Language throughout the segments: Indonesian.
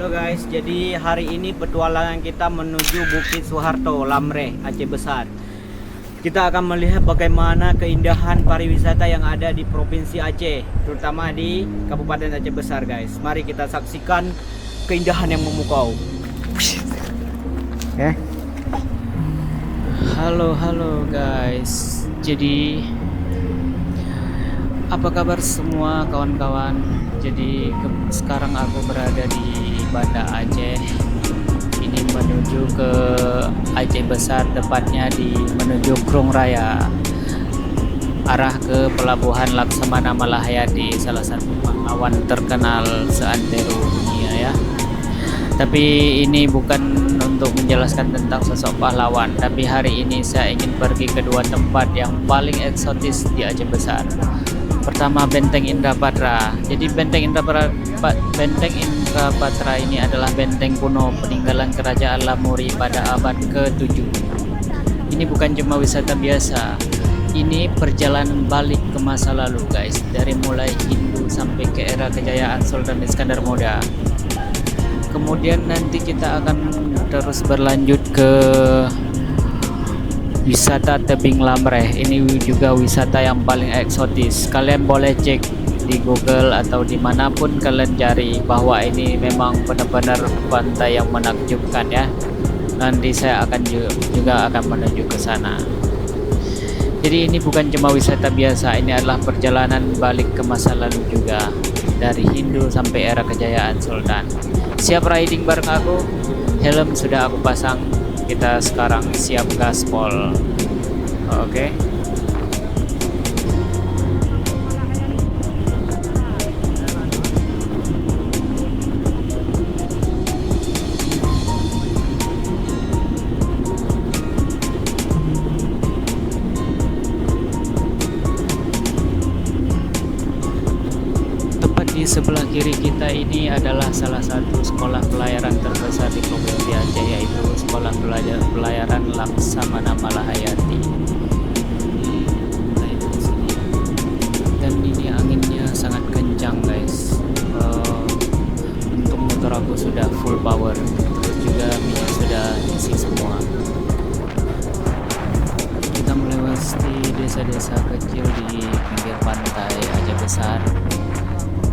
Halo guys, jadi hari ini petualangan kita menuju Bukit Soeharto, Lamreh, Aceh Besar. Kita akan melihat bagaimana keindahan pariwisata yang ada di Provinsi Aceh, terutama di Kabupaten Aceh Besar guys. Mari kita saksikan keindahan yang memukau. Halo guys. Jadi apa kabar semua kawan-kawan? Jadi sekarang aku berada di Banda Aceh. Ini menuju ke Aceh Besar, tepatnya menuju Krung Raya. Arah ke pelabuhan Laksamana Malahayati, salah satu pahlawan terkenal seantero dunia ya. Tapi ini bukan untuk menjelaskan tentang sosok pahlawan, tapi hari ini saya ingin pergi ke dua tempat yang paling eksotis di Aceh Besar. Pertama, Benteng Indrapatra. Jadi Benteng Indrapatra ini adalah benteng kuno peninggalan Kerajaan Lamuri pada abad ke-7. Ini bukan cuma wisata biasa. Ini perjalanan balik ke masa lalu, guys. Dari mulai Hindu sampai ke era kejayaan Sultan Iskandar Muda. Kemudian nanti kita akan terus berlanjut ke wisata tebing Lamreh. Ini juga wisata yang paling eksotis. Kalian boleh cek di Google atau dimanapun kalian cari bahwa ini memang benar-benar pantai yang menakjubkan ya. Nanti saya akan juga akan menuju ke sana. Jadi ini bukan cuma wisata biasa, ini adalah perjalanan balik ke masa lalu juga, dari Hindu sampai era kejayaan Sultan. Siap riding bareng aku? Helm sudah aku pasang. Kita sekarang siap gaspol. Oke. Tepat di sebelah kiri kita ini adalah salah satu sekolah pelayaran terbesar di Provinsi Aceh, yaitu Sekolah Pelayaran Laksamana Malahayati. Dan ini anginnya sangat kencang guys. Untuk motor aku sudah full power, terus juga minyak sudah isi semua. Kita melewati desa-desa kecil di pinggir pantai Aceh Besar.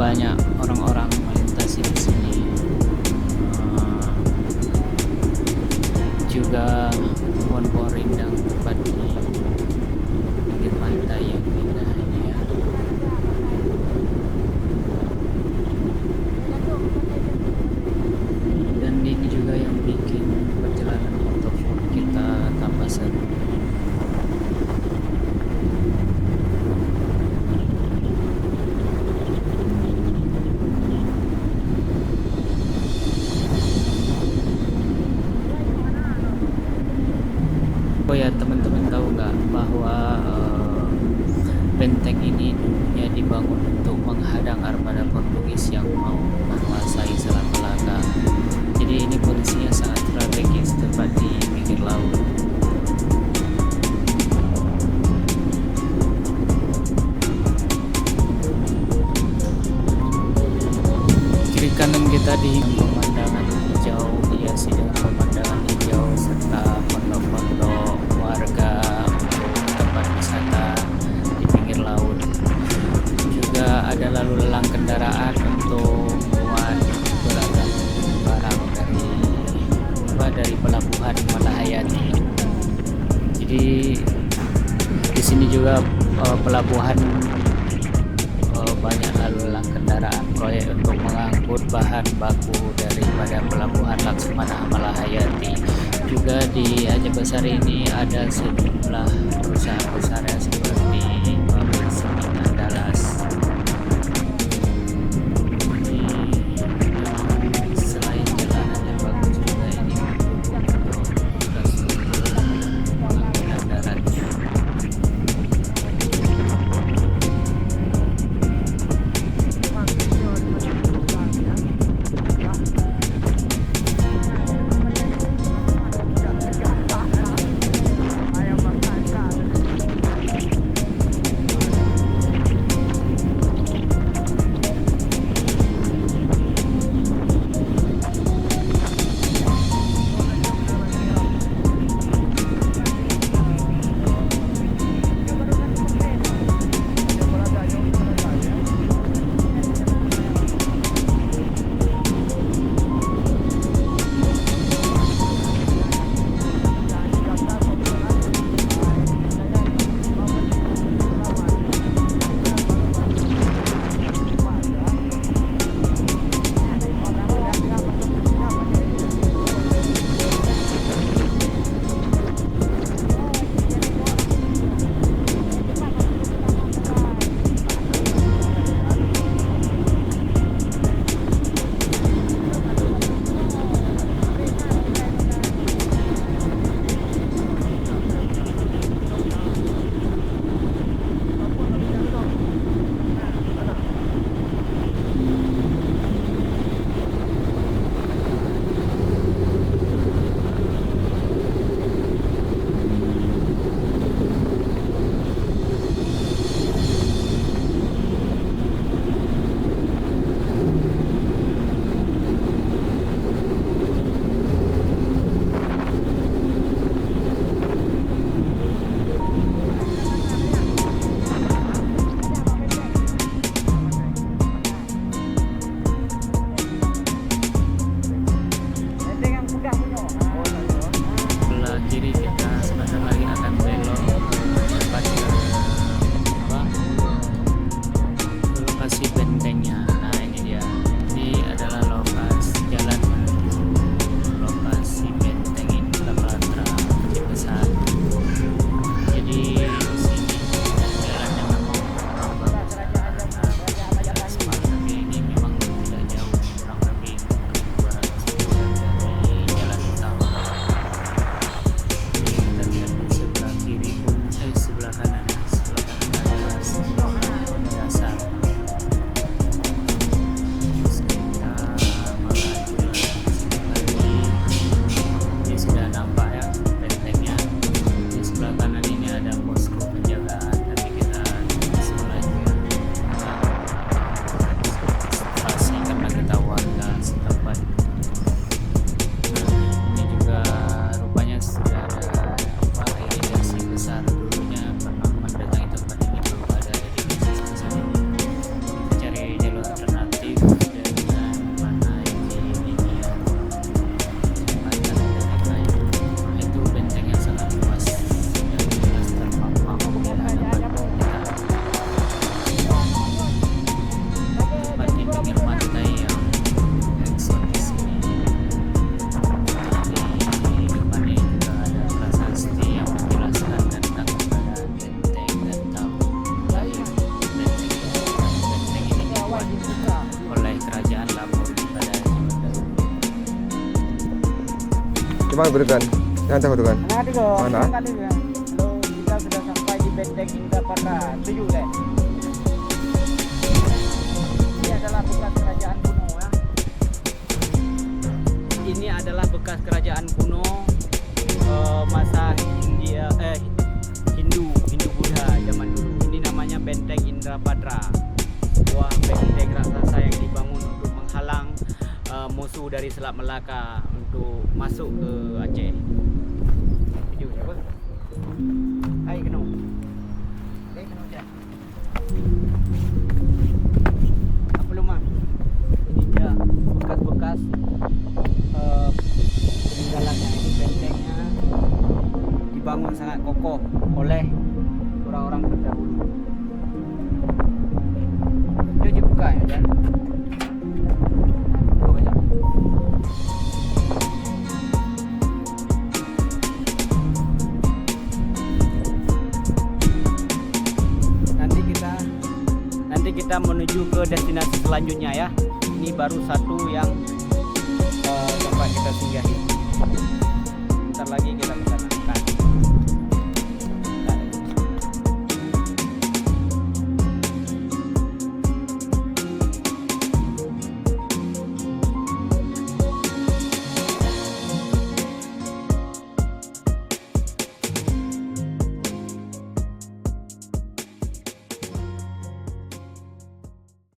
Banyak orang-orang melintasi di sini. Juga pohon-pohon rindang tepat di pinggir pantai yang indah ini ya. Dan ini juga yang bikin perjalanan motor kita tambah seru. Oh ya, teman-teman tahu nggak bahwa benteng ini dulunya dibangun untuk menghadang armada Portugis yang mau menguasai Selat Melaka. Jadi ini posisinya sangat strategis, tepat di pinggir laut. Kiri kanan kita di pemandangan hijau, dihiasi dengan pemandangan hijau serta pondok-pondok warga untuk tempat wisata di pinggir laut. Juga ada lalu lalang kendaraan untuk muat beragam barang dari pelabuhan Malahayati. Jadi di sini juga pelabuhan banyak lalu lalang kendaraan proyek untuk mengangkut bahan baku daripada pelabuhan Laksamana Malahayati. Juga di Aceh Besar ini ada sejumlah perusahaan besar yang seperti pabrik semen Andalas. Selain jalanan yang bagus juga ini untuk infrastruktur pengangkutan daratnya. Coba berikan. Jangan takut kan. Mana? Kali ya. Kalau kita sudah sampai di Benteng Indrapatra, setuju deh. Ini adalah bekas kerajaan kuno ya. Ini adalah bekas kerajaan kuno masa Hindu Buddha zaman dulu. Ini namanya Benteng Indrapatra. Sebuah benteng raksasa yang dibangun untuk menghalang musuh dari Selat Melaka untuk masuk ke Aceh. Video siapa? Hai Keno. Hai Keno je. Apa lu mah? Ini dia bekas-bekas peninggalannya. Ini bentengnya dibangun sangat kokoh oleh orang-orang terdahulu. Dia dibuka ya, Dan. Nanti kita menuju ke destinasi selanjutnya ya. Ini baru satu yang tempat kita singgahi. Bentar lagi kita ke sana.